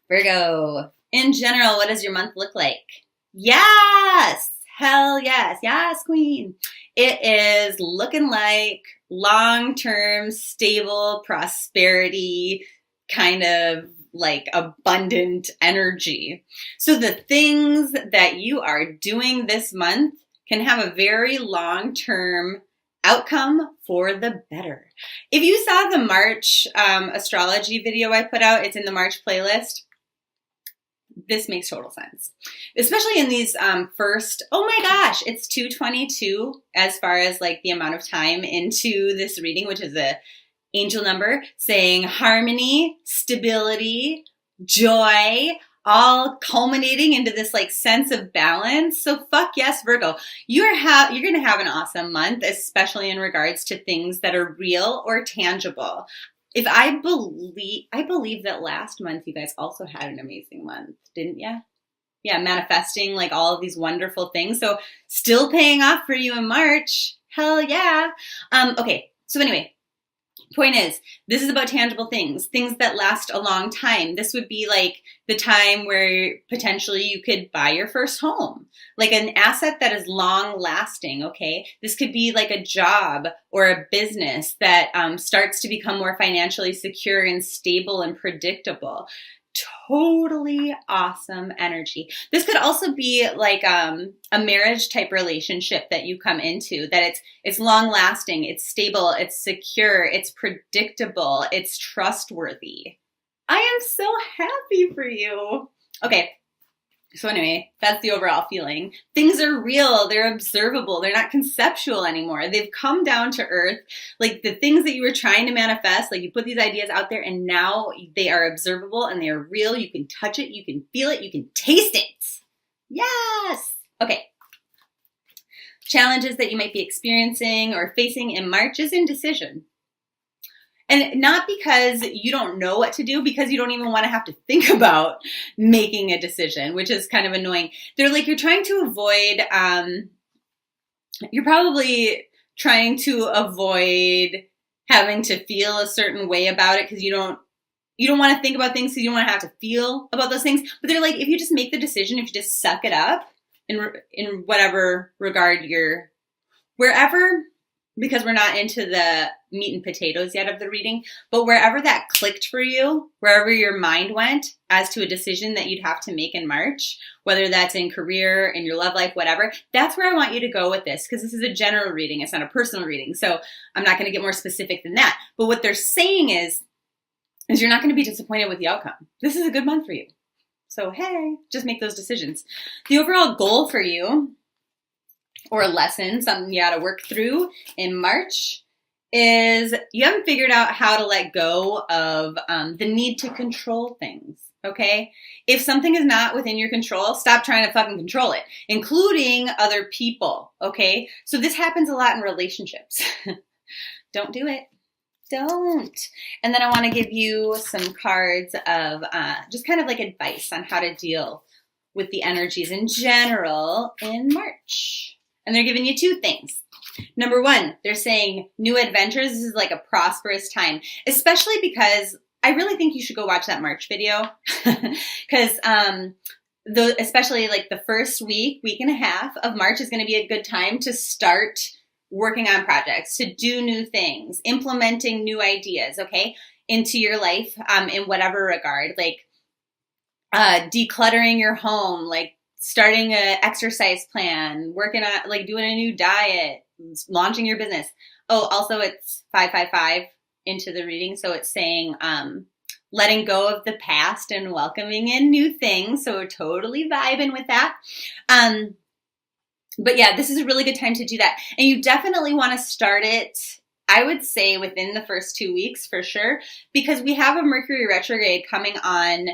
Virgo, in general, what does your month look like? Yes! Hell yes. Yes, queen. It is looking like long-term, stable prosperity, kind of like abundant energy. So the things that you are doing this month can have a very long-term outcome for the better. If you saw the March astrology video I put out, it's in the March playlist. This makes total sense, especially in these first, oh my gosh, it's 222 as far as like the amount of time into this reading, which is a angel number saying harmony, stability, joy, all culminating into this like sense of balance. So fuck yes, Virgo, you're going to have an awesome month, especially in regards to things that are real or tangible. If I believe that last month you guys also had an amazing month, didn't you? Yeah, manifesting like all of these wonderful things. So still paying off for you in March. Hell yeah. Okay, so anyway, point is, this is about tangible things that last a long time. This would be like the time where potentially you could buy your first home, like an asset that is long lasting. Okay. This could be like a job or a business that starts to become more financially secure and stable and predictable. Totally awesome energy. This could also be like a marriage type relationship that you come into, that it's long lasting, it's stable, it's secure, it's predictable, it's trustworthy. I am so happy for you. Okay. So anyway, that's the overall feeling. Things are real. They're observable. They're not conceptual anymore. They've come down to earth. Like the things that you were trying to manifest, like you put these ideas out there and now they are observable and they are real. You can touch it. You can feel it. You can taste it. Yes. Okay. Challenges that you might be experiencing or facing in March is indecision. And not because you don't know what to do, because you don't even want to have to think about making a decision, which is kind of annoying. They're like, you're trying to avoid, you're probably trying to avoid having to feel a certain way about it because you don't want to think about things because you don't want to have to feel about those things. But they're like, if you just make the decision, if you just suck it up in whatever regard you're, wherever, because we're not into the meat and potatoes yet of the reading, but wherever that clicked for you, wherever your mind went as to a decision that you'd have to make in March, whether that's in career, in your love life, whatever, that's where I want you to go with this, because this is a general reading. It's not a personal reading. So I'm not going to get more specific than that. But what they're saying is you're not going to be disappointed with the outcome. This is a good month for you. So, hey, just make those decisions. The overall goal for you, or a lesson, something you got to work through in March, is you haven't figured out how to let go of the need to control things, okay? If something is not within your control, stop trying to fucking control it, including other people, okay? So this happens a lot in relationships. Don't do it. Don't. And then I want to give you some cards of just kind of like advice on how to deal with the energies in general in March. And they're giving you two things. Number one, they're saying new adventures. This is like a prosperous time, especially because I really think you should go watch that March video. Because especially like the first week and a half of March is going to be a good time to start working on projects, to do new things, implementing new ideas, okay, into your life in whatever regard, like decluttering your home, like starting an exercise plan, working on like doing a new diet, launching your business. Oh, also it's 555 into the reading. So it's saying letting go of the past and welcoming in new things. So we're totally vibing with that. But yeah, this is a really good time to do that. And you definitely want to start it, I would say, within the first 2 weeks for sure, because we have a Mercury retrograde coming on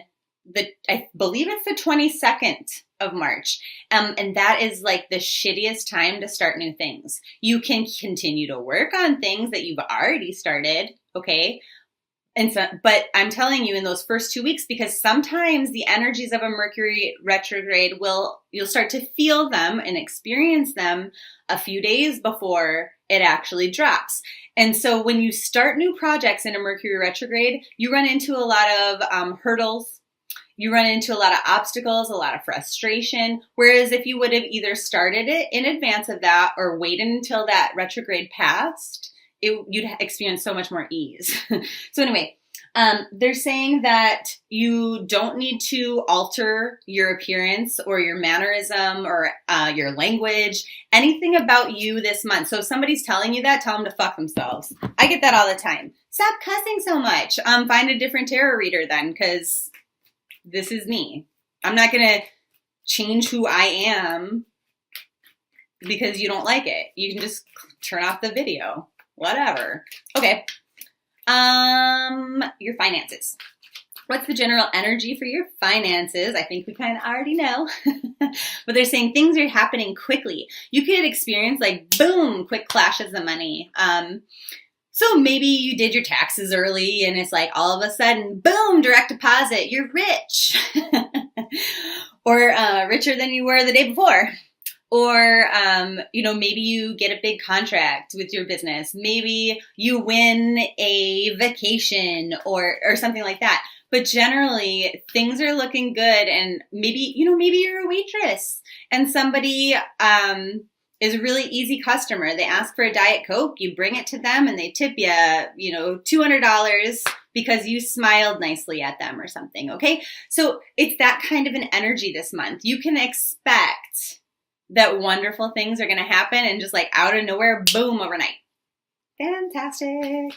I believe it's the 22nd of March. And that is like the shittiest time to start new things. You can continue to work on things that you've already started, okay? And so, but I'm telling you in those first 2 weeks, because sometimes the energies of a Mercury retrograde you'll start to feel them and experience them a few days before it actually drops. And so when you start new projects in a Mercury retrograde, you run into a lot of hurdles. You run into a lot of obstacles, a lot of frustration. Whereas if you would have either started it in advance of that or waited until that retrograde passed, you'd experience so much more ease. So anyway, they're saying that you don't need to alter your appearance or your mannerism or your language, anything about you this month. So if somebody's telling you that, tell them to fuck themselves. I get that all the time. Stop cussing so much. Find a different tarot reader then, because this is me. I'm not going to change who I am because you don't like it. You can just turn off the video. Whatever. Okay. Your finances. What's the general energy for your finances? I think we kind of already know. But they're saying things are happening quickly. You could experience like, boom, quick flashes of money. So maybe you did your taxes early and it's like all of a sudden, boom, direct deposit, you're rich. Or richer than you were the day before. Or, maybe you get a big contract with your business. Maybe you win a vacation or something like that. But generally, things are looking good. And maybe you're a waitress and somebody is a really easy customer. They ask for a Diet Coke, you bring it to them and they tip you, $200 because you smiled nicely at them or something, okay? So it's that kind of an energy this month. You can expect that wonderful things are going to happen and just like out of nowhere, boom, overnight. Fantastic.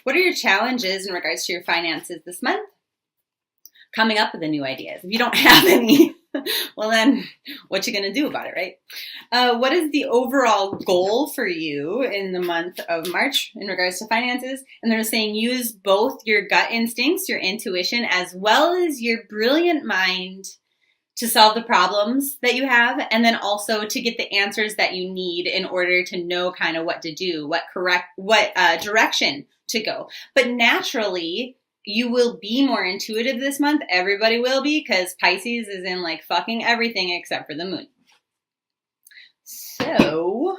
What are your challenges in regards to your finances this month? Coming up with the new ideas. If you don't have any, well then, what you going to do about it, right? What is the overall goal for you in the month of March in regards to finances? And they're saying use both your gut instincts, your intuition, as well as your brilliant mind to solve the problems that you have, and then also to get the answers that you need in order to know kind of what to do, what direction to go. But naturally, you will be more intuitive this month. Everybody will be, because Pisces is in like fucking everything except for the moon. So,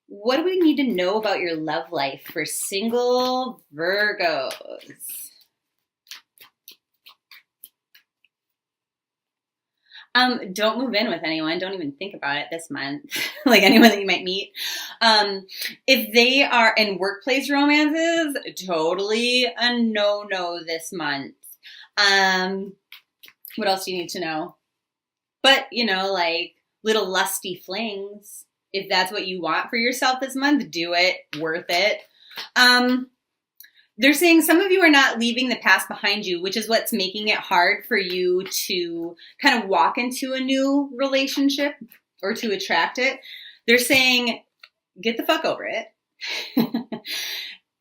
what do we need to know about your love life for single Virgos? Don't move in with anyone. Don't even think about it this month. Like anyone that you might meet. If they are in workplace romances, totally a no-no this month. What else do you need to know? But, like little lusty flings. If that's what you want for yourself this month, do it. Worth it. They're saying some of you are not leaving the past behind you, which is what's making it hard for you to kind of walk into a new relationship or to attract it. They're saying, get the fuck over it.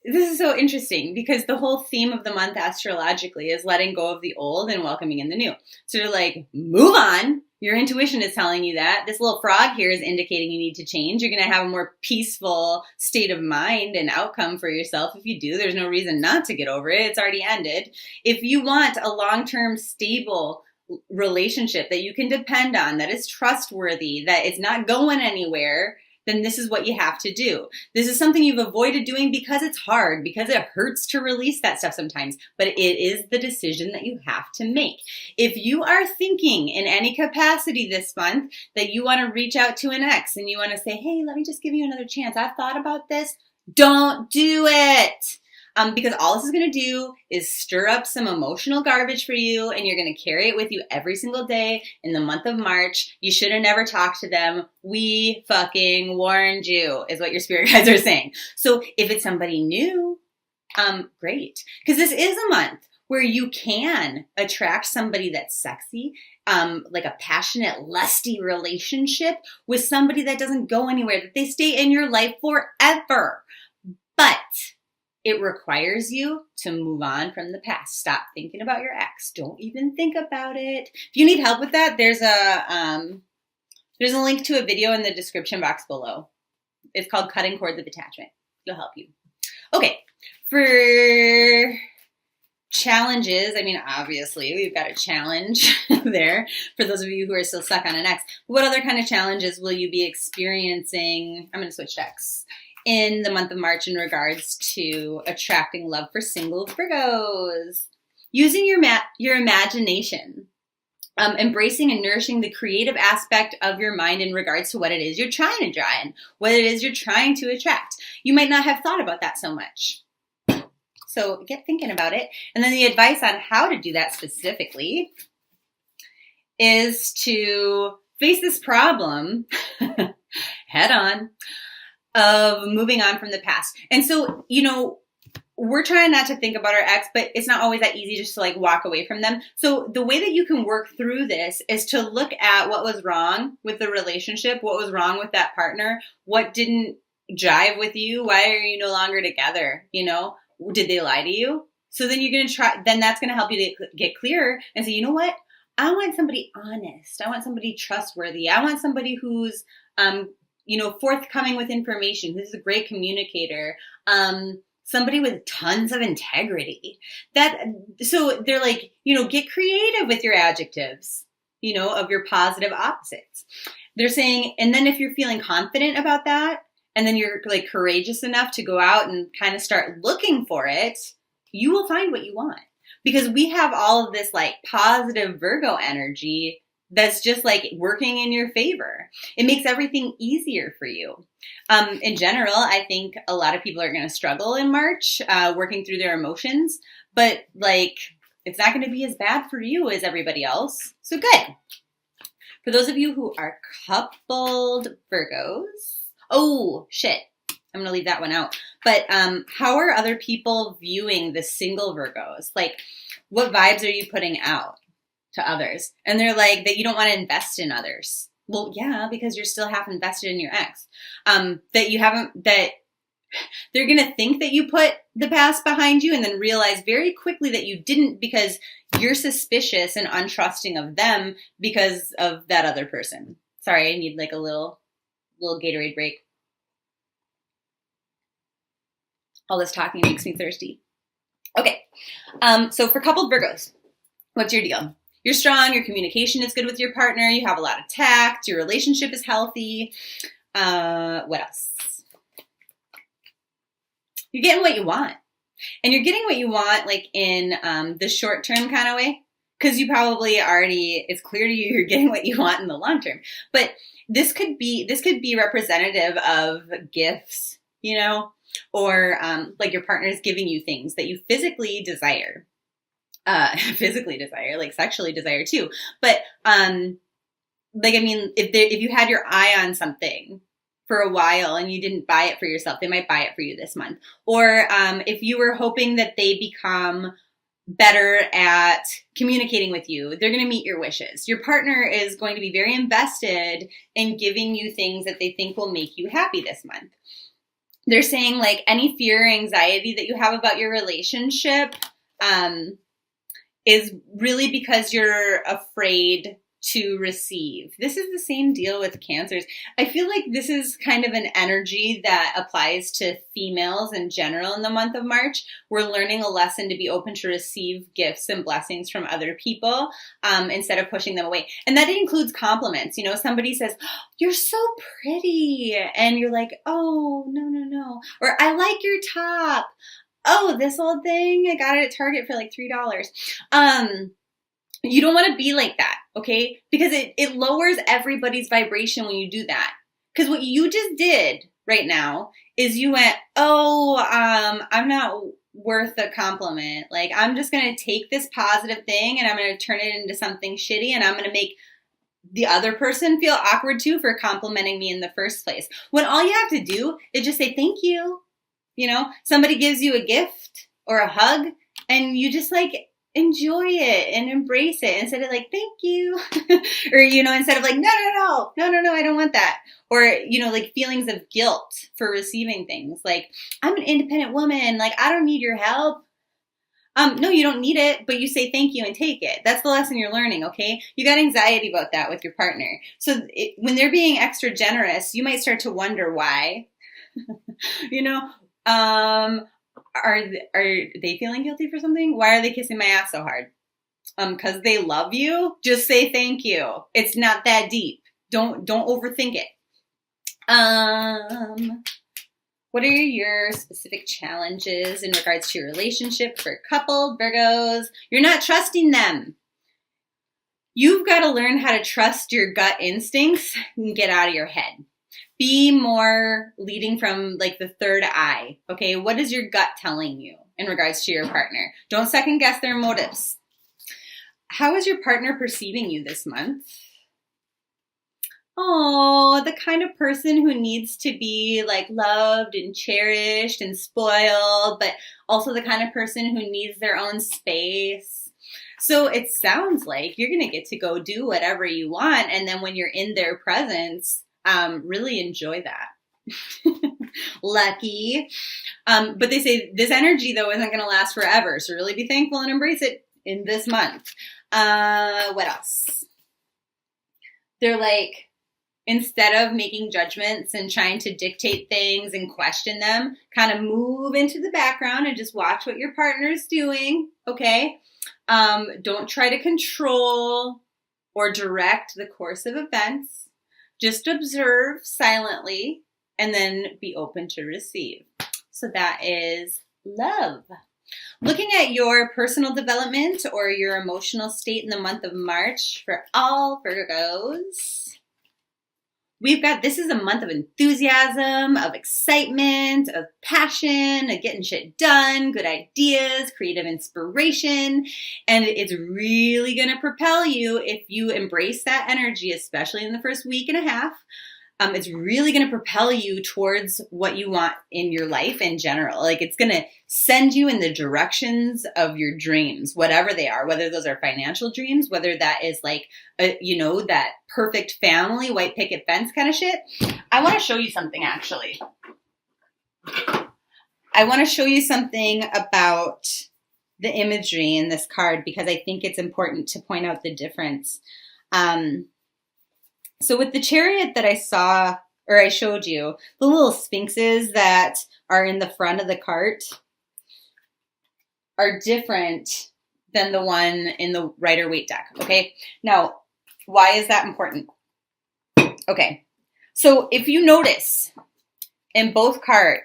This is so interesting because the whole theme of the month astrologically is letting go of the old and welcoming in the new. So they're like, move on. Your intuition is telling you that. This little frog here is indicating you need to change. You're going to have a more peaceful state of mind and outcome for yourself. If you do, there's no reason not to get over it. It's already ended. If you want a long-term stable relationship that you can depend on, that is trustworthy, that it's not going anywhere, then this is what you have to do. This is something you've avoided doing because it's hard, because it hurts to release that stuff sometimes, but it is the decision that you have to make. If you are thinking in any capacity this month that you want to reach out to an ex and you want to say, hey, let me just give you another chance. I've thought about this. Don't do it. Because all this is going to do is stir up some emotional garbage for you, and you're going to carry it with you every single day in the month of March. You should have never talked to them. We fucking warned you, is what your spirit guides are saying. So if it's somebody new, great. Because this is a month where you can attract somebody that's sexy, like a passionate, lusty relationship with somebody that doesn't go anywhere, that they stay in your life forever. But it requires you to move on from the past. Stop thinking about your ex. Don't even think about it. If you need help with that, there's a link to a video in the description box below. It's called Cutting Cords of Attachment. It'll help you. Okay, for challenges, I mean, obviously, we've got a challenge there for those of you who are still stuck on an ex. What other kind of challenges will you be experiencing? I'm going to switch decks. In the month of March in regards to attracting love for single Virgos. Using your imagination. Embracing and nourishing the creative aspect of your mind in regards to what it is you're trying to draw in, what it is you're trying to attract. You might not have thought about that so much. So get thinking about it. And then the advice on how to do that specifically is to face this problem head on of moving on from the past. And so, we're trying not to think about our ex, but it's not always that easy just to like walk away from them. So the way that you can work through this is to look at what was wrong with the relationship, what was wrong with that partner, what didn't jive with you, why are you no longer together? Did they lie to you? So then you're going to then that's going to help you to get clearer and say, you know what? I want somebody honest. I want somebody trustworthy. I want somebody who's, forthcoming with information, who's a great communicator, somebody with tons of integrity. So they're like, get creative with your adjectives, of your positive opposites. They're saying, and then if you're feeling confident about that, and then you're like courageous enough to go out and kind of start looking for it, you will find what you want. Because we have all of this like positive Virgo energy that's just like working in your favor. It makes everything easier for you. In general, I think a lot of people are going to struggle in March, working through their emotions, but like, it's not going to be as bad for you as everybody else. So good. For those of you who are coupled Virgos, oh shit, I'm going to leave that one out. But how are other people viewing the single Virgos? Like, what vibes are you putting out to others? And they're like, that you don't want to invest in others. Well, yeah, because you're still half invested in your ex. That they're going to think that you put the past behind you and then realize very quickly that you didn't, because you're suspicious and untrusting of them because of that other person. Sorry, I need like a little Gatorade break. All this talking makes me thirsty. Okay. So for coupled Virgos, what's your deal? You're strong. Your communication is good with your partner. You have a lot of tact. Your relationship is healthy. What else? You're getting what you want. And you're getting what you want like in the short term kind of way. Because you probably it's clear to you you're getting what you want in the long term. But this could be representative of gifts, or like your partner is giving you things that you physically desire. Like sexually desire too. But if you had your eye on something for a while and you didn't buy it for yourself, they might buy it for you this month. Or if you were hoping that they become better at communicating with you, they're going to meet your wishes. Your partner is going to be very invested in giving you things that they think will make you happy this month. They're saying like any fear or anxiety that you have about your relationship is really because you're afraid to receive. This is the same deal with Cancers. I feel like this is kind of an energy that applies to females in general in the month of March. We're learning a lesson to be open to receive gifts and blessings from other people instead of pushing them away. And that includes compliments. Somebody says, oh, you're so pretty. And you're like, oh, no. Or I like your top. Oh, this old thing, I got it at Target for like $3. You don't want to be like that, okay? Because it lowers everybody's vibration when you do that. Because what you just did right now is you went, I'm not worth a compliment. Like, I'm just going to take this positive thing and I'm going to turn it into something shitty, and I'm going to make the other person feel awkward too for complimenting me in the first place. When all you have to do is just say thank you. Somebody gives you a gift or a hug and you just like enjoy it and embrace it instead of like, thank you. Or, instead of like, no, I don't want that. Or, like feelings of guilt for receiving things. Like, I'm an independent woman. Like, I don't need your help. No, you don't need it, but you say thank you and take it. That's the lesson you're learning, okay? You got anxiety about that with your partner. So when they're being extra generous, you might start to wonder why. Are they feeling guilty for something? Why are they kissing my ass so hard? Because they love you? Just say thank you. It's not that deep. Don't overthink it. What are your specific challenges in regards to your relationship for couple Virgos? You're not trusting them. You've got to learn how to trust your gut instincts and get out of your head. Be more leading from like the third eye. Okay, what is your gut telling you in regards to your partner? Don't second guess their motives. How is your partner perceiving you this month? Oh, the kind of person who needs to be like loved and cherished and spoiled, but also the kind of person who needs their own space. So it sounds like you're going to get to go do whatever you want. And then when you're in their presence, really enjoy that. Lucky. But they say this energy though isn't going to last forever. So really be thankful and embrace it in this month. What else? They're like, instead of making judgments and trying to dictate things and question them, kind of move into the background and just watch what your partner's doing, okay? Don't try to control or direct the course of events. Just observe silently and then be open to receive. So that is love. Looking at your personal development or your emotional state in the month of March for all Virgos. We've got, this is a month of enthusiasm, of excitement, of passion, of getting shit done, good ideas, creative inspiration. And it's really going to propel you if you embrace that energy, especially in the first week and a half. It's really going to propel you towards what you want in your life in general. Like it's going to send you in the directions of your dreams, whatever they are, whether those are financial dreams, whether that is like, that perfect family, white picket fence kind of shit. I want to show you something actually. I want to show you something about the imagery in this card because I think it's important to point out the difference. So with the chariot that I saw, or I showed you, the little sphinxes that are in the front of the cart are different than the one in the Rider-Waite deck, okay? Now, why is that important? Okay, so if you notice in both cards,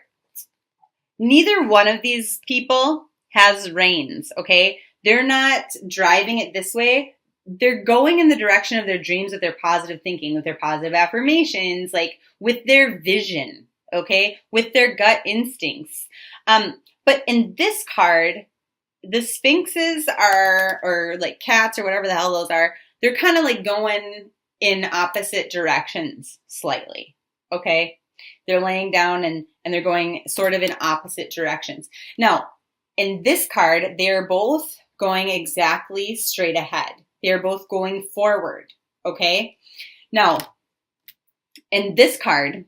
neither one of these people has reins, okay? They're not driving it this way. They're going in the direction of their dreams with their positive thinking, with their positive affirmations, like with their vision, okay, with their gut instincts. But in this card, the sphinxes are, or like cats or whatever the hell those are, they're kind of like going in opposite directions slightly, okay? They're laying down and they're going sort of in opposite directions. Now, in this card, they're both going exactly straight ahead. They're both going forward, okay? Now, in this card,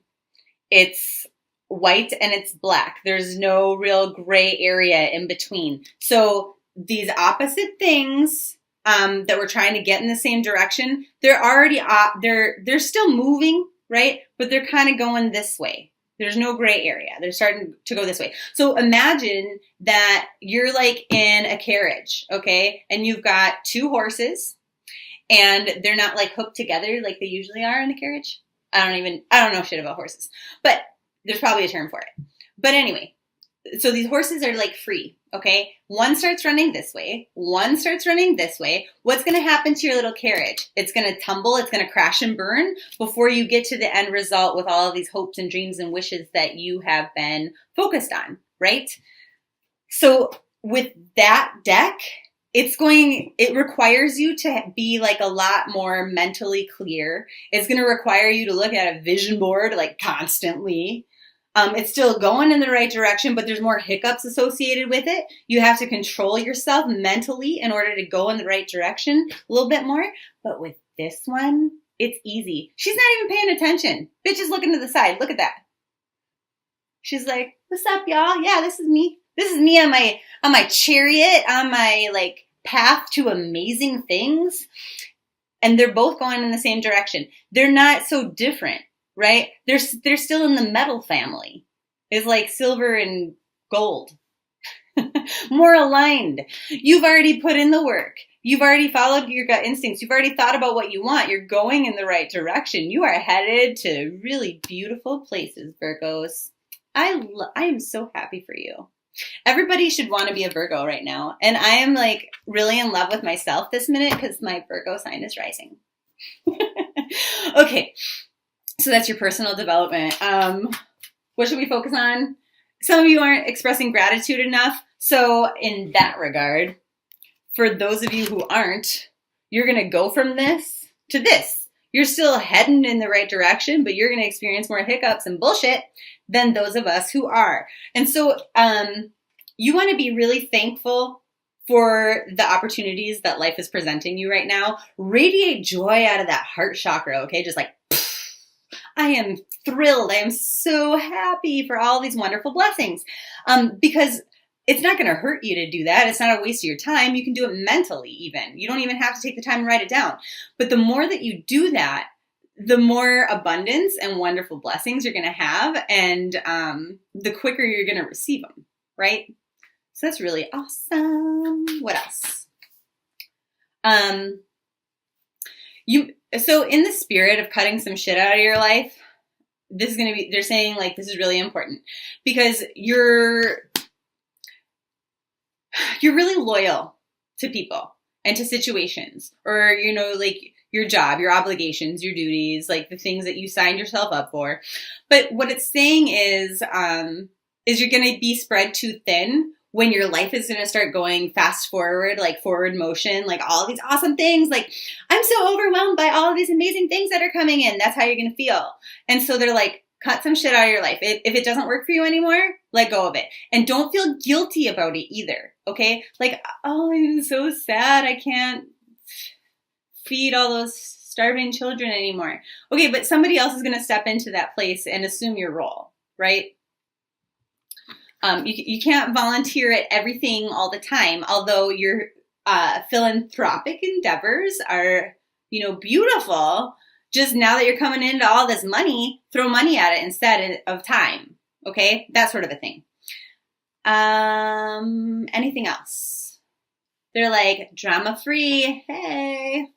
it's white and it's black. There's no real gray area in between. So these opposite things that we're trying to get in the same direction, they're already, they're still moving, right? But they're kind of going this way. There's no gray area. They're starting to go this way. So imagine that you're like in a carriage, okay? And you've got two horses and they're not like hooked together like they usually are in a carriage. I don't know shit about horses, but there's probably a term for it. But anyway, so these horses are like free, okay? One starts running this way. One starts running this way. What's going to happen to your little carriage? It's going to tumble. It's going to crash and burn before you get to the end result with all of these hopes and dreams and wishes that you have been focused on, right? So with that deck, it requires you to be like a lot more mentally clear. It's going to require you to look at a vision board like constantly. It's still going in the right direction, but there's more hiccups associated with it. You have to control yourself mentally in order to go in the right direction a little bit more. But with this one, it's easy. She's not even paying attention. Bitch is looking to the side. Look at that. She's like, what's up, y'all? Yeah, this is me. This is me on my chariot, on my like path to amazing things. And they're both going in the same direction. They're not so different. Right? They're still in the metal family. It's like silver and gold. More aligned. You've already put in the work. You've already followed your gut instincts. You've already thought about what you want. You're going in the right direction. You are headed to really beautiful places, Virgos. I am so happy for you. Everybody should want to be a Virgo right now. And I am like really in love with myself this minute because my Virgo sign is rising. Okay, so that's your personal development. What should we focus on? Some of you aren't expressing gratitude enough. So in that regard, for those of you who aren't, you're going to go from this to this. You're still heading in the right direction, but you're going to experience more hiccups and bullshit than those of us who are. And so you want to be really thankful for the opportunities that life is presenting you right now. Radiate joy out of that heart chakra, okay? Just like, I am thrilled. I am so happy for all these wonderful blessings. Because it's not going to hurt you to do that. It's not a waste of your time. You can do it mentally even. You don't even have to take the time to write it down. But the more that you do that, the more abundance and wonderful blessings you're going to have, and the quicker you're going to receive them, right? So that's really awesome. What else? So in the spirit of cutting some shit out of your life, this is going to be, they're saying like, this is really important because you're really loyal to people and to situations, or, you know, like your job, your obligations, your duties, like the things that you signed yourself up for. But what it's saying is you're going to be spread too thin when your life is going to start going fast forward, like forward motion, like all these awesome things. Like, I'm so overwhelmed by all of these amazing things that are coming in. That's how you're going to feel. And so they're like, cut some shit out of your life. If it doesn't work for you anymore, let go of it. And don't feel guilty about it either. Okay? Like, oh, I'm so sad. I can't feed all those starving children anymore. Okay, but somebody else is going to step into that place and assume your role, right? You can't volunteer at everything all the time, although your philanthropic endeavors are, you know, beautiful. Just now that you're coming into all this money, throw money at it instead of time. Okay? That sort of a thing. Anything else? They're like, drama free. Hey.